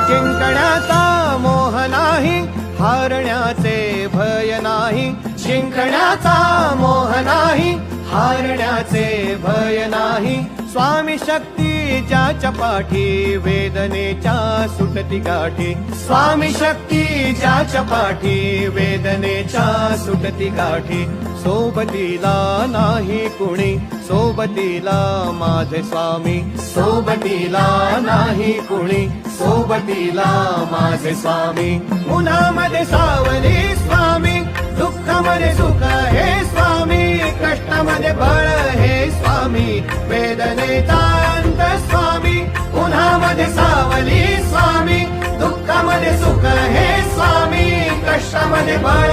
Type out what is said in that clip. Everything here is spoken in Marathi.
जिंकण्याचा मोह नाही, हारण्याचे भय नाही. जिंकण्याचा मोह नाही, हारण्याचे भय नाही. स्वामी शक्ती ज्याच्या पाठी, वेदनेच्या सुटती गाठी. स्वामी शक्ती ज्याच्या पाठी, वेदनेच्या सुटती गाठी. सोबतीला नाही कुणी, सोबतीला माझे स्वामी. सोबतीला नाही कुणी, सोबतीला माझे स्वामी. उन्हामध्ये सावली स्वामी, दुःखामध्ये सुख हे स्वामी. कष्टामध्ये बळ हे स्वामी, वेदनेचा अंत स्वामी. उन्हामध्ये सावली स्वामी, दुःखामध्ये सुख हे स्वामी. कष्टामध्ये बळ